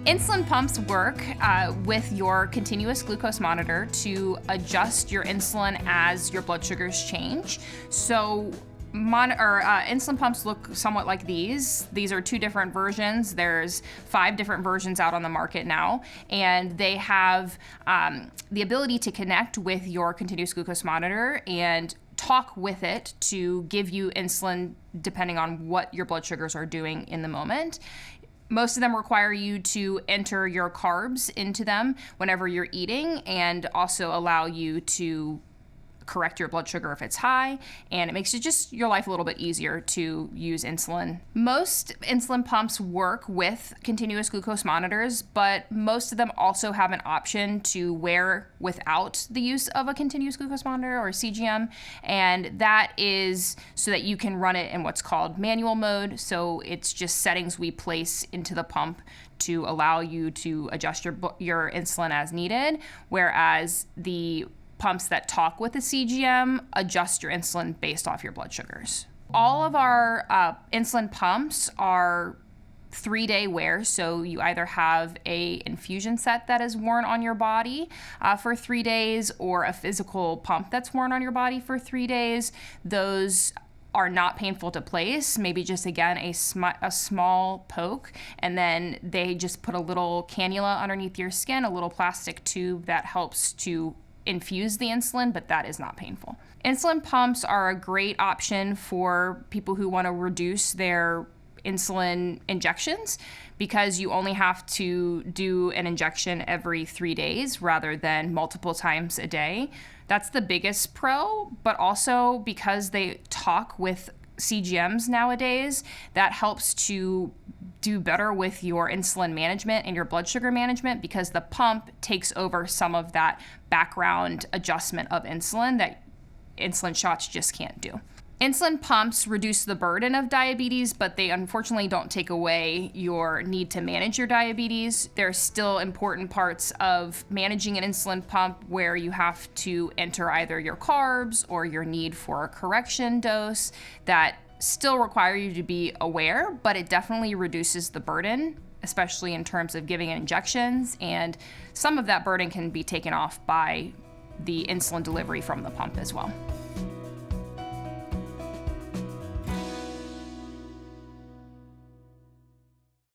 Insulin pumps work with your continuous glucose monitor to adjust your insulin as your blood sugars change. So insulin pumps look somewhat like these. These are two different versions. There's 5 different versions out on the market now, and they have the ability to connect with your continuous glucose monitor and talk with it to give you insulin depending on what your blood sugars are doing in the moment. Most of them require you to enter your carbs into them whenever you're eating, and also allow you to correct your blood sugar if it's high, and it makes it just your life a little bit easier to use insulin. Most insulin pumps work with continuous glucose monitors, but most of them also have an option to wear without the use of a continuous glucose monitor or CGM, and that is so that you can run it in what's called manual mode. So it's just settings we place into the pump to allow you to adjust your insulin as needed, whereas the pumps that talk with the CGM adjust your insulin based off your blood sugars. All of our insulin pumps are 3-day wear, so you either have a infusion set that is worn on your body for 3 days, or a physical pump that's worn on your body for 3 days. Those are not painful to place, maybe just, again, a small poke, and then they just put a little cannula underneath your skin, a little plastic tube that helps to infuse the insulin, but that is not painful. Insulin pumps are a great option for people who want to reduce their insulin injections, because you only have to do an injection every 3 days rather than multiple times a day. That's the biggest pro, but also because they talk with CGMs nowadays, that helps to do better with your insulin management and your blood sugar management, because the pump takes over some of that background adjustment of insulin that insulin shots just can't do. Insulin pumps reduce the burden of diabetes, but they unfortunately don't take away your need to manage your diabetes. There's still important parts of managing an insulin pump where you have to enter either your carbs or your need for a correction dose that still require you to be aware, but it definitely reduces the burden, especially in terms of giving injections, and some of that burden can be taken off by the insulin delivery from the pump as well.